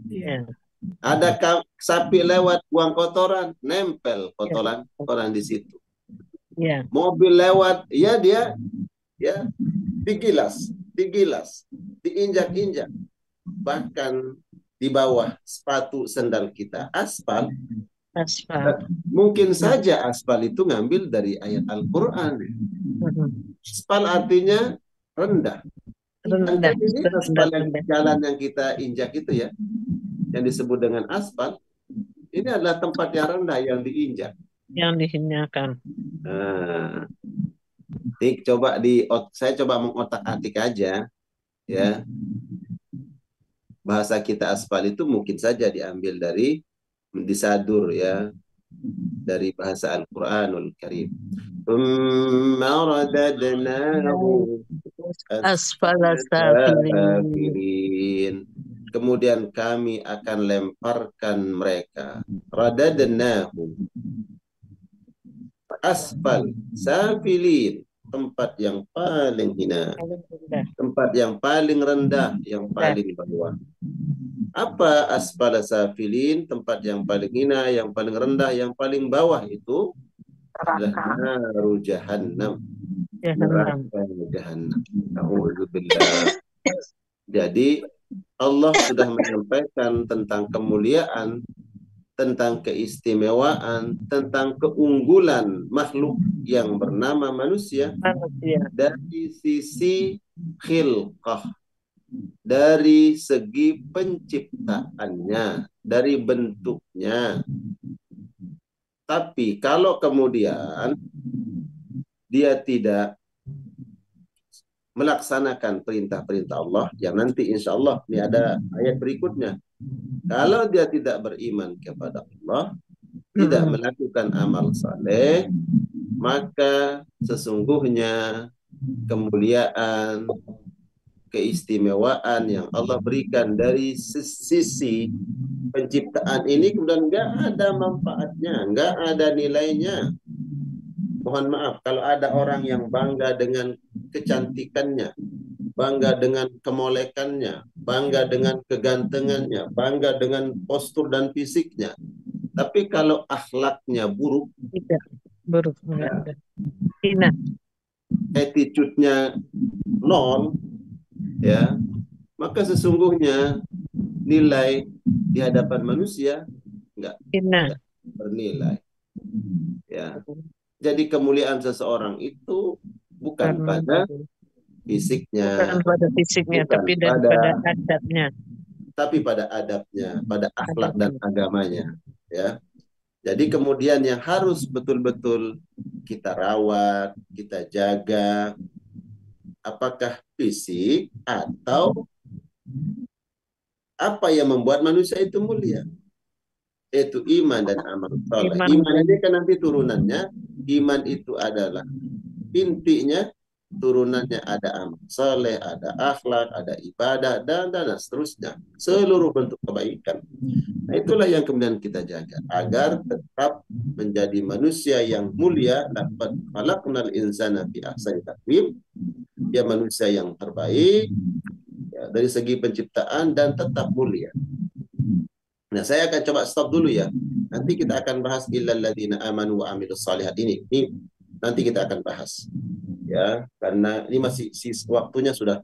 Ya, Ada sapi lewat buang kotoran, nempel kotoran di situ. ya, Mobil lewat, ya dia ya digilas, diinjak-injak. Bahkan di bawah sepatu sendal kita aspal. aspal. Mungkin saja aspal itu ngambil dari ayat Al-Quran. Mm-mm. Aspal artinya rendah. Rendah, Ini aspal rendah. jalan yang kita injak itu ya, yang disebut dengan aspal, ini adalah tempat yang rendah yang diinjak. Yang dihinakan. Nah, saya coba mengotak-atik aja ya. Bahasa kita aspal itu mungkin saja diambil dari disadur ya, dari bahasa Al-Quranul Karim. Asfala safilin. Kemudian kami akan lemparkan mereka. Radadnahu asfal safilin, tempat yang paling hina, tempat yang paling rendah, yang paling bawah. Apa asfala safilin? Tempat yang paling hina, yang paling rendah, yang paling bawah itu adalah naru jahannam. Neraka jahannam. A'udzubillah. Jadi Allah sudah menyampaikan tentang kemuliaan, tentang keistimewaan, tentang keunggulan makhluk yang bernama manusia dari sisi khilqah, dari segi penciptaannya, dari bentuknya. Tapi kalau kemudian dia tidak melaksanakan perintah-perintah Allah, yang nanti insya Allah ini ada ayat berikutnya. Kalau dia tidak beriman kepada Allah, tidak melakukan amal saleh, maka sesungguhnya kemuliaan, keistimewaan yang Allah berikan dari sisi penciptaan ini kemudian nggak ada manfaatnya, nggak ada nilainya. Mohon maaf kalau ada orang yang bangga dengan kecantikannya, bangga dengan kemolekannya, bangga dengan kegantengannya, bangga dengan postur dan fisiknya. Tapi kalau akhlaknya buruk, tidak buruk, hina, attitude-nya nol, ya, maka sesungguhnya nilai di hadapan manusia enggak bernilai. Ya. Jadi kemuliaan seseorang itu bukan pada fisiknya, bukan pada fisiknya, tapi pada adabnya, tapi pada adabnya, pada akhlak dan agamanya. Ya. Jadi kemudian yang harus betul-betul kita rawat, kita jaga, apakah fisik atau apa yang membuat manusia itu mulia? Yaitu iman dan amal saleh. Iman ini kan nanti turunannya, iman itu adalah intinya, turunannya ada amal saleh, ada akhlak, ada ibadah, dan seterusnya. Seluruh bentuk kebaikan. Nah, itulah yang kemudian kita jaga agar tetap menjadi manusia yang mulia. Laqad khalaqnal insana fi ahsani taqwim, ya manusia yang terbaik ya, dari segi penciptaan dan tetap mulia. Nah, saya akan coba stop dulu ya. Nanti kita akan bahas illal ladzina amanu wa amilus shalihat ini. Ini nanti kita akan bahas. Ya, karena ini masih waktunya sudah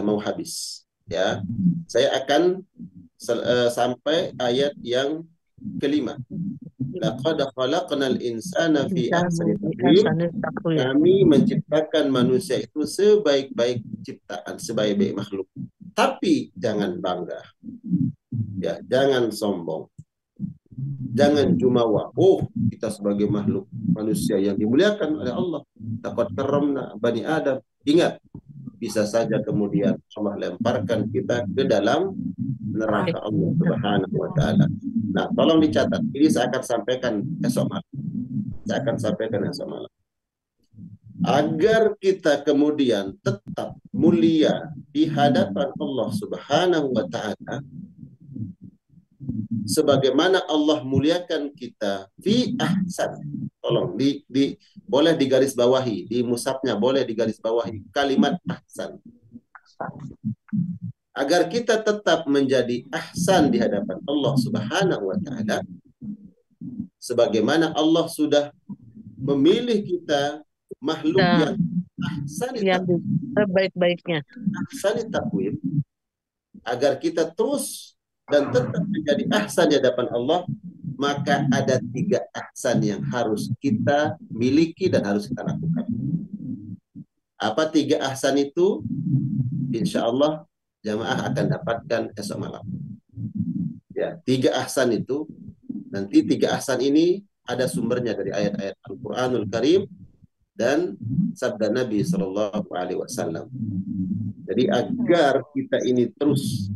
mau habis, ya. Saya akan sampai ayat yang kelima. Laqad khalaqnal insana fi ahsani taqwim. Kami menciptakan manusia itu sebaik-baik ciptaan, sebaik-baik makhluk. Tapi jangan bangga. Ya, jangan sombong. Jangan jumawa. Oh, kita sebagai makhluk manusia yang dimuliakan oleh Allah. Laqad karramna bani Adam. Ingat, bisa saja kemudian Allah lemparkan kita ke dalam neraka Allah Subhanahu wa taala. Nah, tolong dicatat. Ini saya akan sampaikan esok malam. Saya akan sampaikan esok malam. Agar kita kemudian tetap mulia di hadapan Allah Subhanahu wa taala, sebagaimana Allah muliakan kita fi ahsan. Tolong boleh digaris bawahi, di mushafnya boleh digaris bawahi kalimat ahsan. Agar kita tetap menjadi ahsan di hadapan Allah Subhanahu wa taala, sebagaimana Allah sudah memilih kita makhluk yang ahsan sebaik-baiknya, ahsan takwim, agar kita terus dan tetap menjadi ahsan di hadapan Allah, maka ada 3 ahsan yang harus kita miliki dan harus kita lakukan. Apa 3 ahsan itu? Insya Allah jamaah akan dapatkan esok malam. Ya, 3 ahsan itu, nanti 3 ahsan ini ada sumbernya dari ayat-ayat Al-Quranul Karim dan sabda Nabi Sallallahu Alaihi Wasallam. Jadi agar kita ini terus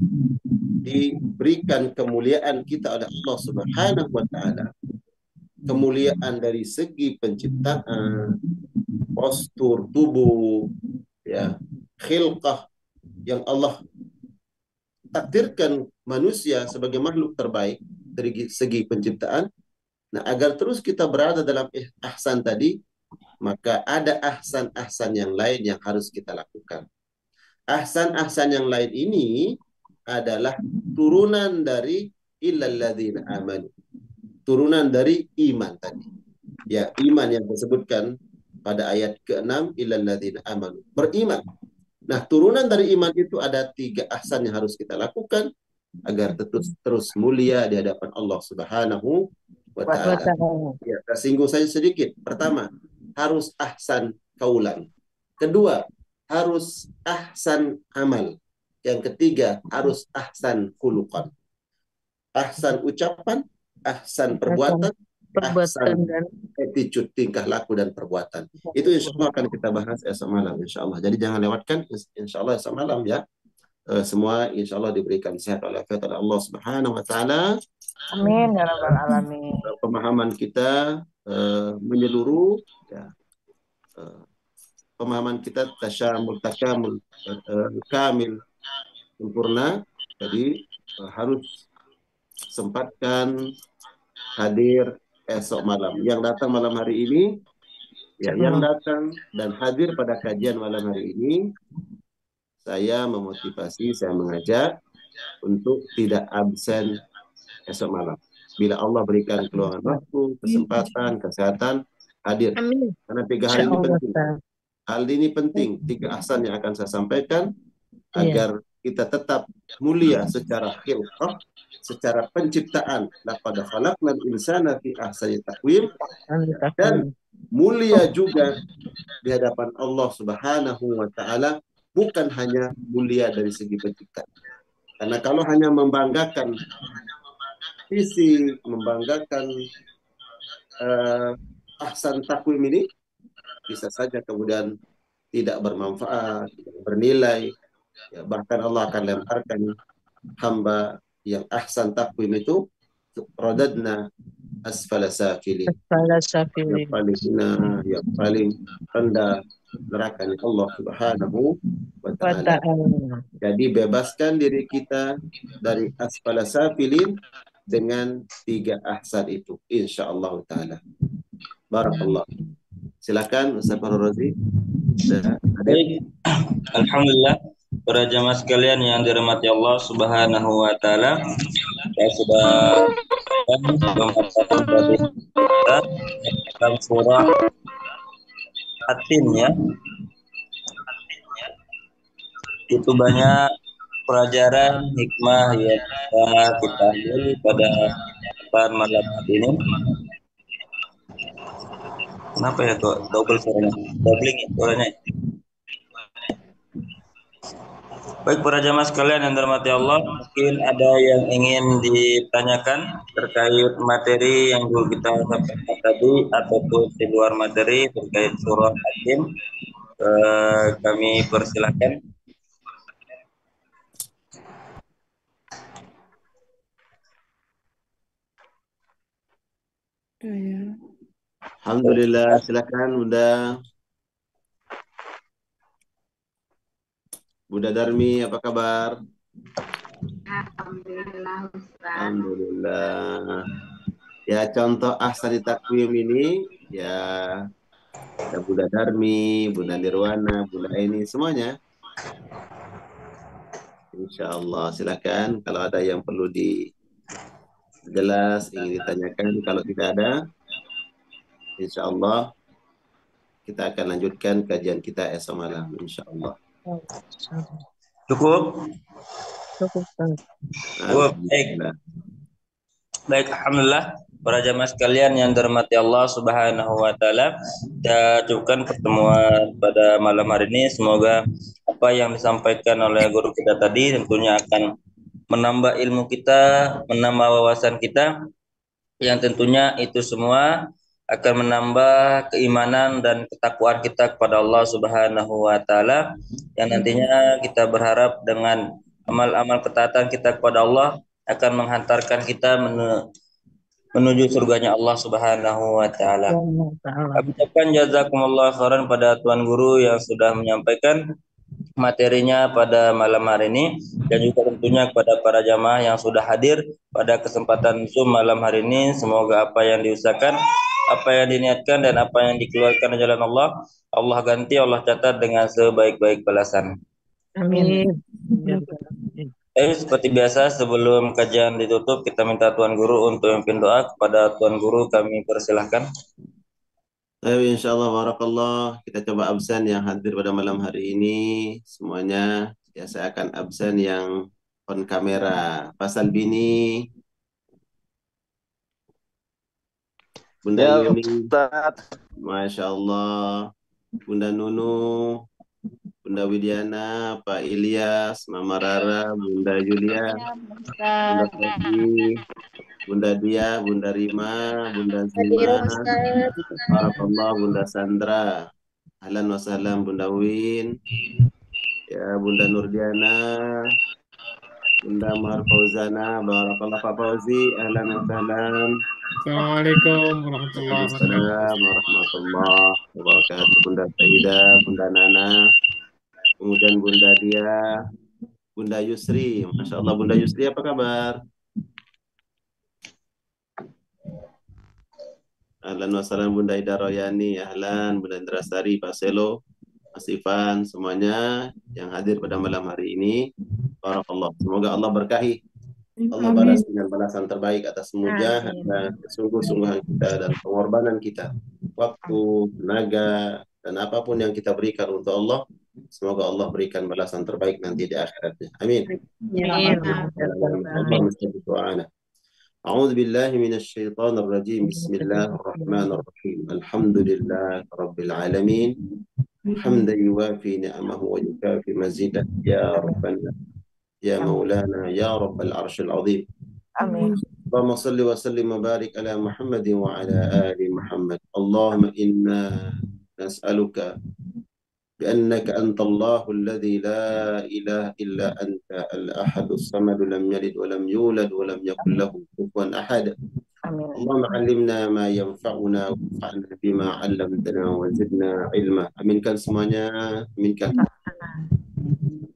diberikan kemuliaan kita oleh Allah Subhanahu Wa Taala, kemuliaan dari segi penciptaan, postur tubuh, ya, khilqah yang Allah takdirkan manusia sebagai makhluk terbaik dari segi penciptaan. Nah, agar terus kita berada dalam ahsan tadi, maka ada ahsan-ahsan yang lain yang harus kita lakukan. Ahsan-ahsan yang lain ini adalah turunan dari illal ladzina amanu. Turunan dari iman tadi. Ya, iman yang disebutkan pada ayat ke-6, illal ladzina amanu. Beriman. Nah, turunan dari iman itu ada 3 ahsan yang harus kita lakukan agar terus mulia di hadapan Allah Subhanahu wa taala. Ya, tersinggung saja sedikit. Pertama, harus ahsan kaulan. Kedua, harus ahsan amal. Yang ketiga, harus ahsan khuluqan. Ahsan ucapan, ahsan perbuatan, ahsan dan attitude, tingkah laku dan perbuatan. Itu insya Allah akan kita bahas esok malam insya Allah. Jadi jangan lewatkan insya Allah esok malam ya. Semua insya Allah diberikan sehat oleh Allah Subhanahu wa taala. Amin ya rabbal alamin. Pemahaman kita menyeluruh ya. Pemahaman kita tasyamul takamul kamil sempurna. Jadi harus sempatkan hadir esok malam. Yang datang malam hari ini ya, yang datang dan hadir pada kajian malam hari ini, saya memotivasi, saya mengajak untuk tidak absen esok malam. Bila Allah berikan keluangan waktu, kesempatan, kesehatan, hadir. amin. Karena 3 hari ini penting. Hal ini penting. 3 ahsan yang akan saya sampaikan agar kita tetap mulia secara khilqah, secara penciptaan. Laqad khalaqnal insana fi ahsani taqwim, dan mulia juga di hadapan Allah Subhanahu wa taala, bukan hanya mulia dari segi penciptaan. Karena kalau hanya membanggakan fisik, membanggakan ahsan takwim ini, bisa saja kemudian tidak bermanfaat, tidak bernilai. Ya, bahkan Allah akan lemparkan hamba yang ahsan takwim itu, radadna asfala safilin, yang paling rendah neraka Allah Subhanahu wa taala. Jadi bebaskan diri kita dari asfala safilin dengan 3 ahsan itu insyaallah taala. Barakallah. Silakan Ustaz Farul Razi. Baik. Alhamdulillah, para jamaah sekalian yang dirahmati Allah Subhanahu wa taala, saya sudah membacakan tadi dalam surah At-Tin ya. Itu banyak pelajaran hikmah yang bisa kita ambil pada kesempatan malam hari ini. Kenapa ya kok double suaranya? Doubling ya suaranya. Baik para jamaah sekalian yang dirahmati Allah, mungkin ada yang ingin ditanyakan terkait materi yang dulu kita sampaikan tadi ataupun di luar materi terkait surah Hakim, kami persilahkan. Alhamdulillah, silakan Bunda. Bunda Darmi, apa kabar? Alhamdulillah Ustaz. Alhamdulillah. Ya, contoh ahsani takwim ini ya ada Bunda Darmi, Bunda Nirwana, Bunda Eni, semuanya. Insya Allah, silakan kalau ada yang perlu dijelas, ingin ditanyakan. Kalau tidak ada, insya Allah kita akan lanjutkan kajian kita esok malam, insya Allah. Cukup? Cukup, Ustaz. Cukup. Baik, alhamdulillah para jamaah sekalian yang dirahmati Allah Subhanahu wa taala, kita cukupkan pertemuan pada malam hari ini. Semoga apa yang disampaikan oleh guru kita tadi tentunya akan menambah ilmu kita, menambah wawasan kita, yang tentunya itu semua akan menambah keimanan dan ketakwaan kita kepada Allah Subhanahu wa taala, yang nantinya kita berharap dengan amal-amal ketaatan kita kepada Allah akan menghantarkan kita menuju surganya Allah Subhanahu wa taala. Kami ucapkan jazakumullah khairan pada Tuan Guru yang sudah menyampaikan materinya pada malam hari ini, dan juga tentunya kepada para jamaah yang sudah hadir pada kesempatan Zoom malam hari ini. Semoga apa yang diusahakan, apa yang diniatkan, dan apa yang dikeluarkan di jalan Allah, Allah ganti, Allah catat dengan sebaik-baik balasan. Amin. Seperti biasa sebelum kajian ditutup, kita minta Tuan Guru untuk memimpin doa. Kepada Tuan Guru kami persilahkan. Insyaallah, barakallah. Kita coba absen yang hadir pada malam hari ini semuanya. Ya, saya akan absen yang on kamera. Pasal Bini, Bunda Ya, Yuni, Ustaz. Masya Allah, Bunda Nunu, Bunda Widiana, Pak Ilyas, Mama Rara, Bunda Julia, Bunda Sofi, Bunda Dia, Bunda Rima, Bunda Zima, barakallah, Bunda Sandra, ahlan wa sahlan Bunda Win, ya Bunda Nurdiana, Bunda Mar Fauzana, barakallah Pak Fauzi, ahlan wa sahlan. Assalamualaikum warahmatullahi wabarakatuh. Waalaikumsalam warahmatullahi wabarakatuh. Bunda Saida, Bunda Nana, kemudian Bunda Dia, Bunda Yusri. Masya Allah, Bunda Yusri apa kabar? Ahlan wa sahlan Bunda Ida Royani, ahlan, Bunda Indrasari, Pak Selo, Mas Ivan, semuanya yang hadir pada malam hari ini. Barakallah. Semoga Allah berkahi. Allah balas dengan balasan terbaik atas mujahadah dan kesungguh-sungguhan kita dan pengorbanan kita, waktu, tenaga, dan apapun yang kita berikan untuk Allah. Semoga Allah berikan balasan terbaik nanti di akhiratnya. Amin. أعوذ بالله من الشيطان الرجيم. بسم الله الرحمن الرحيم. الحمد لله رب العالمين حمدا يوافي نعمه ويكافي مزيده يا ربنا يا مولانا يا رب العرش العظيم. Amin. اللهم صل وسلم وبارك على محمد وعلى آل محمد. اللهم إنا نسألك بأنك أنت الله الذي لا إله إلا أنت الأحد الصمد لم يلد ولم يولد ولم يكن له كفوا أحد. Amin. اللهم علمنا ما ينفعنا وانفعنا بما علمتنا وزدنا علما. Aminkan semuanya. Aminkan.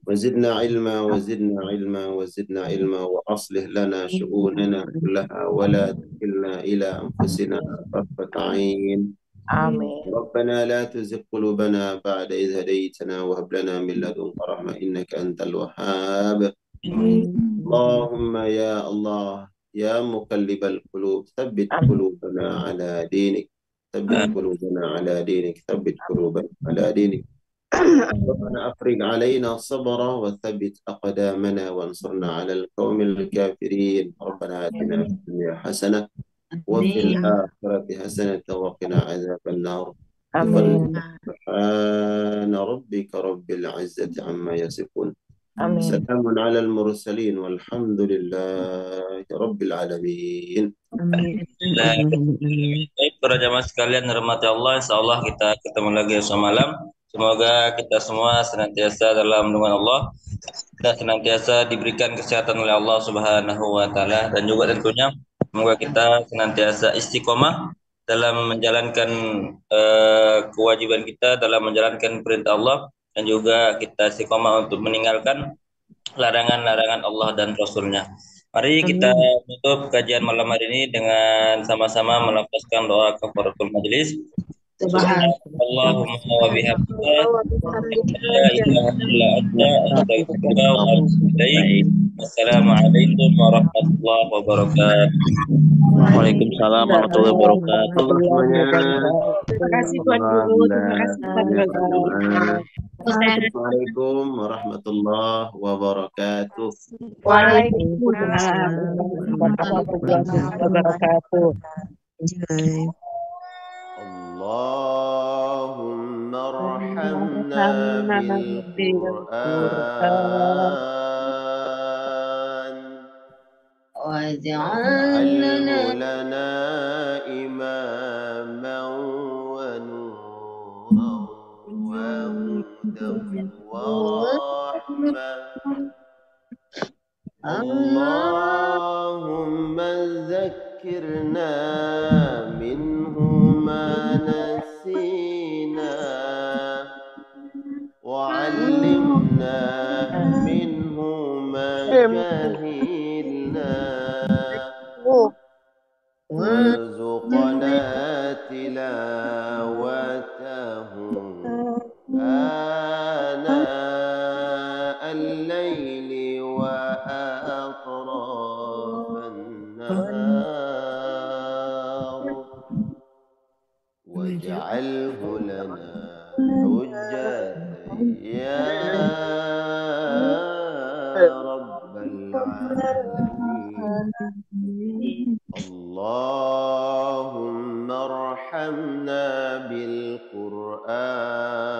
وزدنا علما وزدنا علما وزدنا علما وأصلح لنا شؤوننا كلها ولا تكلنا إلى أنفسنا طرفة عين. Amin. ربنا لا تزغ قلوبنا بعد إذ هديتنا وهب لنا من لدنك رحمة إنك أنت الوهاب. اللهم يا الله يا مقلب القلوب ثبت قلوبنا على دينك. ثبت قلوبنا على دينك. ثبت قلوبنا على دينك. ربنا أفرج علينا صبرا وثبت أقدامنا وانصرنا على القوم الكافرين ربنا آتنا في الدنيا حسنة وفي الآخرة حسنة وقنا عذاب النار Amin. سبحان ربك رب العزة عما يصفون Amin. سلام على المرسلين والحمد لله رب العالمين. Baik, para jamaah sekalian, rahmati Allah, insya Allah kita ketemu lagi esok malam. Semoga kita semua senantiasa dalam lindungan Allah dan senantiasa diberikan kesehatan oleh Allah Subhanahu wa taala, dan juga tentunya semoga kita senantiasa istiqomah dalam menjalankan kewajiban kita, dalam menjalankan perintah Allah, dan juga kita istiqomah untuk meninggalkan larangan-larangan Allah dan Rasul-Nya. Mari kita tutup kajian malam hari ini dengan sama-sama melafazkan doa kafaratul majelis. Subhanallahumma wa bihamdika la ilaha illa anta astaghfiruka wa atubu ilaik. Wassalamualaikum warahmatullahi wabarakatuh. Waalaikumsalam warahmatullahi wabarakatuh. Semuanya. Terima kasih Tuan Guru. Terima kasih Tuan Guru. Assalamualaikum warahmatullahi wabarakatuh. Waalaikumsalam. Warahmatullahi wabarakatuh. Allahumma arhamna bil Qur'an waj'alhu lana imaman wa nuran wa hudan wa rahmah. Allahumma zakkirna minhu ma nasina wa 'allimna minhu ma jahilna warzuqna tilawatahu ana al-layli wa atrafan nahar waj'alhu lana hujjatan ya rabbal alamin. Allahumma arhamna bil Qur'an